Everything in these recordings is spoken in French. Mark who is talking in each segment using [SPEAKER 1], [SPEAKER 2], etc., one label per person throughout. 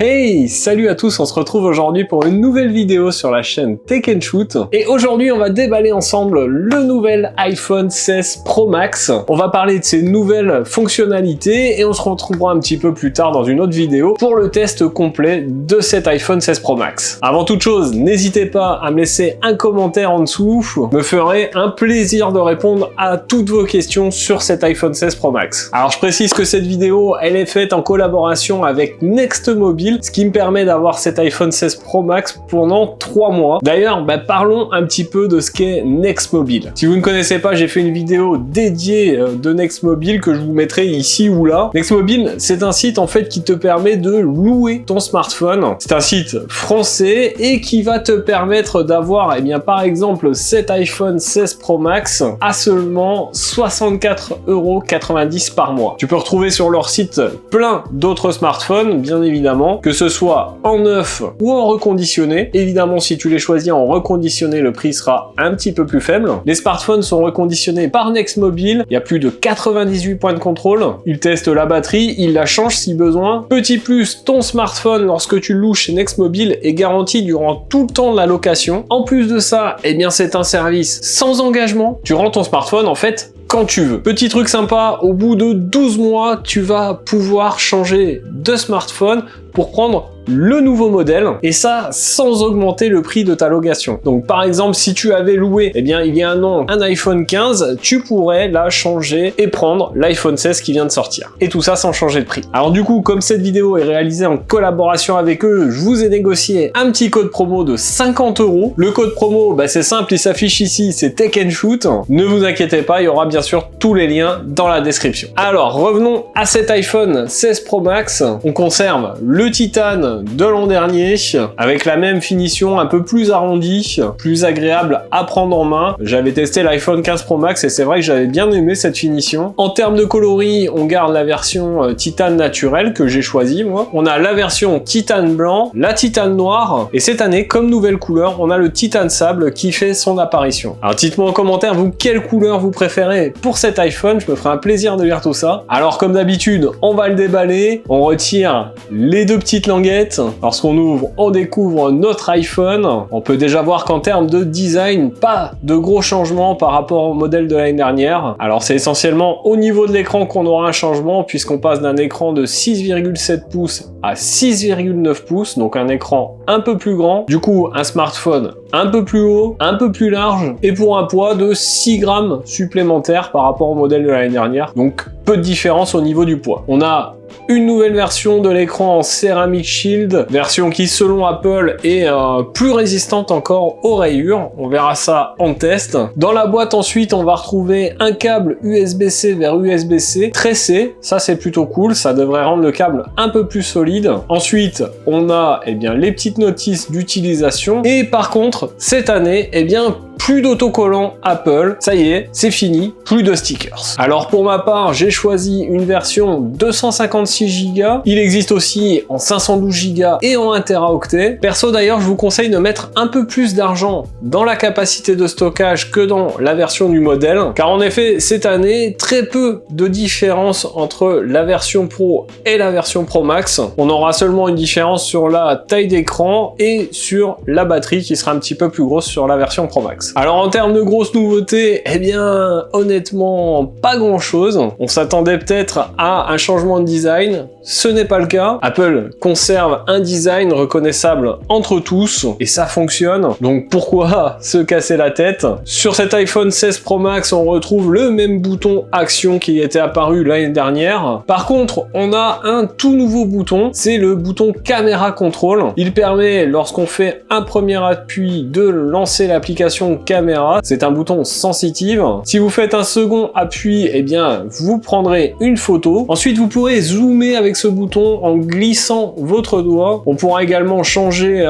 [SPEAKER 1] Hey, salut à tous, on se retrouve aujourd'hui pour une nouvelle vidéo sur la chaîne Tech & Shoot. Et aujourd'hui, on va déballer ensemble le nouvel iPhone 16 Pro Max. On va parler de ses nouvelles fonctionnalités et on se retrouvera un petit peu plus tard dans une autre vidéo pour le test complet de cet iPhone 16 Pro Max. Avant toute chose, n'hésitez pas à me laisser un commentaire en dessous, me ferait un plaisir de répondre à toutes vos questions sur cet iPhone 16 Pro Max. Alors je précise que cette vidéo, elle est faite en collaboration avec Next Mobile, ce qui me permet d'avoir cet iPhone 16 Pro Max pendant 3 mois. D'ailleurs, parlons un petit peu de ce qu'est Next Mobile. Si vous ne connaissez pas, j'ai fait une vidéo dédiée de Next Mobile que je vous mettrai ici ou là. Next Mobile, c'est un site en fait qui te permet de louer ton smartphone. C'est un site français et qui va te permettre d'avoir, par exemple, cet iPhone 16 Pro Max à seulement 64,90 € par mois. Tu peux retrouver sur leur site plein d'autres smartphones, bien évidemment, que ce soit en neuf ou en reconditionné. Évidemment, si tu les choisis en reconditionné, le prix sera un petit peu plus faible. Les smartphones sont reconditionnés par Next Mobile. Il y a plus de 98 points de contrôle. Ils testent la batterie, ils la changent si besoin. Petit plus, ton smartphone, lorsque tu le loues chez Next Mobile, est garanti durant tout le temps de la location. En plus de ça, c'est un service sans engagement. Tu rends ton smartphone, en fait, quand tu veux. Petit truc sympa, au bout de 12 mois, tu vas pouvoir changer de smartphone pour prendre le nouveau modèle, et ça sans augmenter le prix de ta location. Donc par exemple, si tu avais loué il y a un an un iPhone 15, tu pourrais là changer et prendre l'iPhone 16 qui vient de sortir. Et tout ça sans changer de prix. Alors du coup, comme cette vidéo est réalisée en collaboration avec eux, je vous ai négocié un petit code promo de 50 €. Le code promo, c'est simple, il s'affiche ici, c'est Tech & Shoot. Ne vous inquiétez pas, il y aura bien sûr tous les liens dans la description. Alors revenons à cet iPhone 16 Pro Max. On conserve le titane de l'an dernier, avec la même finition un peu plus arrondie, plus agréable à prendre en main. J'avais testé l'iPhone 15 Pro Max et c'est vrai que j'avais bien aimé cette finition. En termes de coloris, on garde la version titane naturelle que j'ai choisie moi. On a la version titane blanc, la titane noire, et cette année, comme nouvelle couleur, on a le titane sable qui fait son apparition. Alors dites-moi en commentaire, vous, quelle couleur vous préférez pour cet iPhone, je me ferai un plaisir de lire tout ça. Alors comme d'habitude, on va le déballer, on retire les deux petites languettes. Lorsqu'on ouvre, on découvre notre iPhone. On peut déjà voir qu'en termes de design, pas de gros changements par rapport au modèle de l'année dernière. Alors c'est essentiellement au niveau de l'écran qu'on aura un changement, puisqu'on passe d'un écran de 6,7 pouces à 6,9 pouces, donc un écran un peu plus grand. Du coup, un smartphone un peu plus haut, un peu plus large, et pour un poids de 6 grammes supplémentaires par rapport au modèle de l'année dernière. Donc peu de différence au niveau du poids. On a une nouvelle version de l'écran en Ceramic Shield, version qui selon Apple est plus résistante encore aux rayures. On verra ça en test. Dans la boîte ensuite, on va retrouver un câble USB-C vers USB-C tressé. Ça c'est plutôt cool, ça devrait rendre le câble un peu plus solide. Ensuite, on a les petites notices d'utilisation. Et par contre, cette année, plus d'autocollants Apple, ça y est, c'est fini, plus de stickers. Alors pour ma part, j'ai choisi une version 256 Go. Il existe aussi en 512 Go et en 1 Teraoctet. Perso d'ailleurs, je vous conseille de mettre un peu plus d'argent dans la capacité de stockage que dans la version du modèle, car en effet, cette année, très peu de différence entre la version Pro et la version Pro Max. On aura seulement une différence sur la taille d'écran et sur la batterie qui sera un petit peu plus grosse sur la version Pro Max. Alors en termes de grosses nouveautés, honnêtement, pas grand chose. On s'attendait peut-être à un changement de design, ce n'est pas le cas. Apple conserve un design reconnaissable entre tous, et ça fonctionne. Donc pourquoi se casser la tête? Sur cet iPhone 16 Pro Max, on retrouve le même bouton action qui était apparu l'année dernière. Par contre, on a un tout nouveau bouton, c'est le bouton caméra control. Il permet, lorsqu'on fait un premier appui, de lancer l'application caméra. C'est un bouton sensitive. Si vous faites un second appui, vous prendrez une photo. Ensuite, vous pourrez zoomer avec ce bouton en glissant votre doigt. On pourra également changer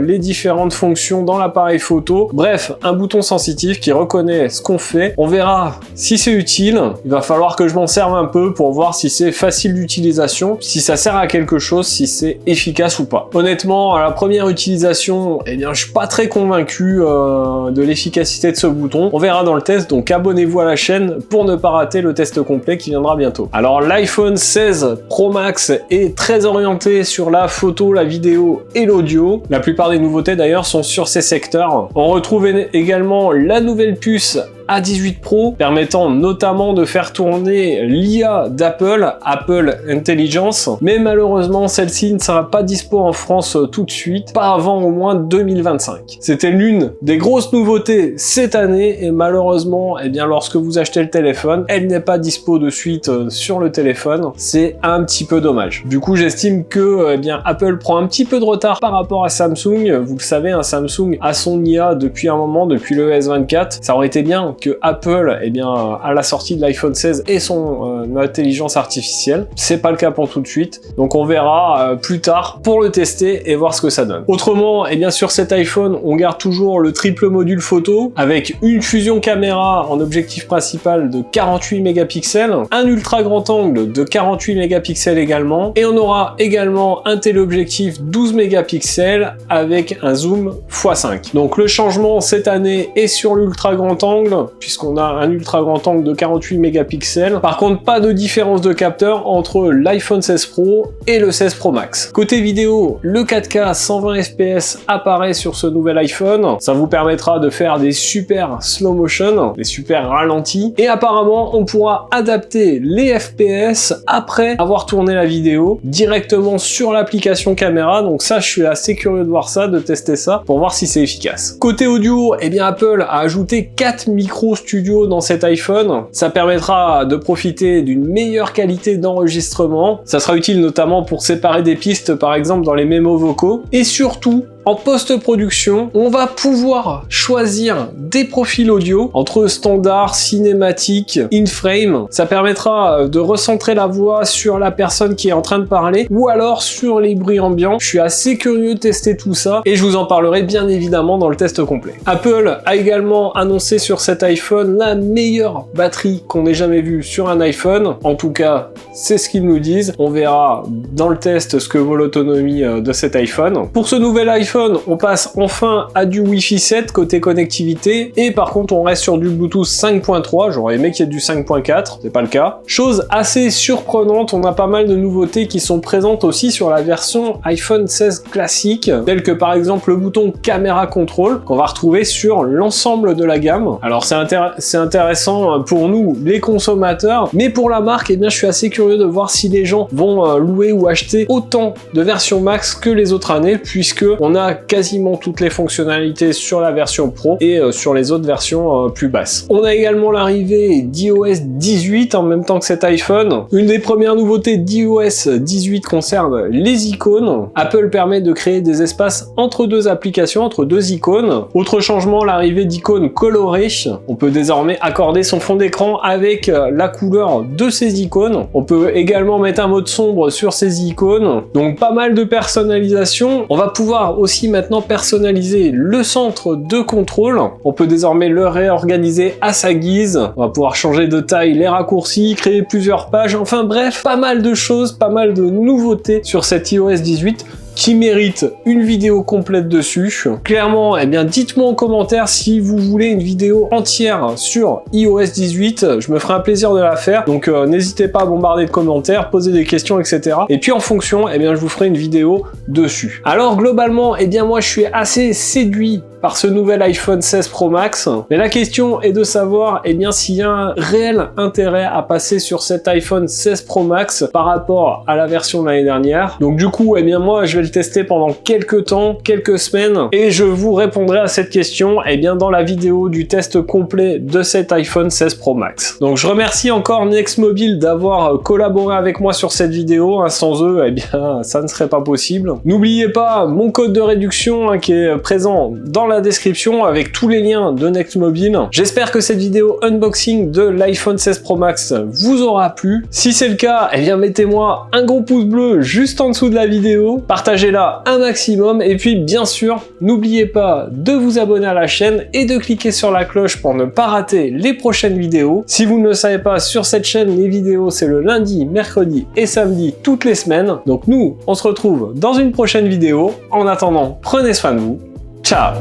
[SPEAKER 1] les différentes fonctions dans l'appareil photo. Bref, un bouton sensitif qui reconnaît ce qu'on fait. On verra si c'est utile. Il va falloir que je m'en serve un peu pour voir si c'est facile d'utilisation, si ça sert à quelque chose, si c'est efficace ou pas. Honnêtement, à la première utilisation, je suis pas très convaincu de l'efficacité l'efficacité de ce bouton, on verra dans le test, donc abonnez-vous à la chaîne pour ne pas rater le test complet qui viendra bientôt. Alors l'iPhone 16 Pro Max est très orienté sur la photo, la vidéo et l'audio. La plupart des nouveautés d'ailleurs sont sur ces secteurs. On retrouve également la nouvelle puce A18 Pro, permettant notamment de faire tourner l'IA d'Apple, Apple Intelligence, mais malheureusement celle-ci ne sera pas dispo en France tout de suite, pas avant au moins 2025. C'était l'une des grosses nouveautés cette année, et malheureusement, eh bien, lorsque vous achetez le téléphone, elle n'est pas dispo de suite sur le téléphone, c'est un petit peu dommage. Du coup, j'estime que eh bien, Apple prend un petit peu de retard par rapport à Samsung. Vous le savez, un Samsung a son IA depuis un moment, depuis le S24, ça aurait été bien que Apple, eh bien, à la sortie de l'iPhone 16 ait son intelligence artificielle. C'est pas le cas pour tout de suite, donc on verra plus tard pour le tester et voir ce que ça donne. Autrement, eh bien, sur cet iPhone, on garde toujours le triple module photo avec une fusion caméra en objectif principal de 48 mégapixels, un ultra grand angle de 48 mégapixels également, et on aura également un téléobjectif 12 mégapixels avec un zoom x5. Donc le changement cette année est sur l'ultra grand angle, puisqu'on a un ultra grand angle de 48 mégapixels. Par contre, pas de différence de capteur entre l'iPhone 16 Pro et le 16 Pro Max. Côté vidéo, le 4K 120 fps apparaît sur ce nouvel iPhone. Ça vous permettra de faire des super slow motion, des super ralentis. Et apparemment, on pourra adapter les FPS après avoir tourné la vidéo directement sur l'application caméra. Donc ça, je suis assez curieux de voir ça, de tester ça, pour voir si c'est efficace. Côté audio, eh bien, Apple a ajouté 4 micro studio dans cet iPhone. Ça permettra de profiter d'une meilleure qualité d'enregistrement. Ça sera utile notamment pour séparer des pistes, par exemple dans les mémos vocaux. Et surtout, en post-production, on va pouvoir choisir des profils audio entre standard, cinématique, in-frame. Ça permettra de recentrer la voix sur la personne qui est en train de parler ou alors sur les bruits ambiants. Je suis assez curieux de tester tout ça et je vous en parlerai bien évidemment dans le test complet. Apple a également annoncé sur cet iPhone la meilleure batterie qu'on ait jamais vue sur un iPhone. En tout cas, c'est ce qu'ils nous disent. On verra dans le test ce que vaut l'autonomie de cet iPhone. Pour ce nouvel iPhone, on passe enfin à du Wi-Fi 7 côté connectivité et par contre on reste sur du Bluetooth 5.3, j'aurais aimé qu'il y ait du 5.4, c'est pas le cas. Chose assez surprenante, on a pas mal de nouveautés qui sont présentes aussi sur la version iPhone 16 classique, telles que par exemple le bouton caméra control qu'on va retrouver sur l'ensemble de la gamme. Alors c'est intéressant pour nous les consommateurs, mais pour la marque, eh bien je suis assez curieux de voir si les gens vont louer ou acheter autant de versions max que les autres années, puisque on a quasiment toutes les fonctionnalités sur la version Pro et sur les autres versions plus basses. On a également l'arrivée d'iOS 18 en même temps que cet iPhone. Une des premières nouveautés d'iOS 18 concerne les icônes. Apple permet de créer des espaces entre deux applications, entre deux icônes. Autre changement, l'arrivée d'icônes colorées. On peut désormais accorder son fond d'écran avec la couleur de ces icônes. On peut également mettre un mode sombre sur ces icônes. Donc pas mal de personnalisation. On va pouvoir aussi maintenant personnaliser le centre de contrôle. On peut désormais le réorganiser à sa guise. On va pouvoir changer de taille les raccourcis, créer plusieurs pages. Enfin bref, pas mal de choses, pas mal de nouveautés sur cet iOS 18 qui mérite une vidéo complète dessus. Clairement, eh bien, dites-moi en commentaire si vous voulez une vidéo entière sur iOS 18. Je me ferai un plaisir de la faire. Donc, n'hésitez pas à bombarder de commentaires, poser des questions, etc. Et puis, en fonction, eh bien, je vous ferai une vidéo dessus. Alors, globalement, eh bien, moi, je suis assez séduit par ce nouvel iPhone 16 Pro Max. Mais la question est de savoir eh bien, s'il y a un réel intérêt à passer sur cet iPhone 16 Pro Max par rapport à la version de l'année dernière. Donc du coup, eh bien, moi, je vais le tester pendant quelques temps, quelques semaines, et je vous répondrai à cette question eh bien, dans la vidéo du test complet de cet iPhone 16 Pro Max. Donc je remercie encore Nextmobile d'avoir collaboré avec moi sur cette vidéo. Sans eux, eh bien, ça ne serait pas possible. N'oubliez pas mon code de réduction qui est présent dans la description avec tous les liens de Nextmobile. J'espère que cette vidéo unboxing de l'iPhone 16 Pro Max vous aura plu. Si c'est le cas, eh bien mettez-moi un gros pouce bleu juste en dessous de la vidéo, partagez-la un maximum et puis bien sûr, n'oubliez pas de vous abonner à la chaîne et de cliquer sur la cloche pour ne pas rater les prochaines vidéos. Si vous ne le savez pas, sur cette chaîne, les vidéos c'est le lundi, mercredi et samedi toutes les semaines. Donc nous, on se retrouve dans une prochaine vidéo. En attendant, prenez soin de vous. Ciao!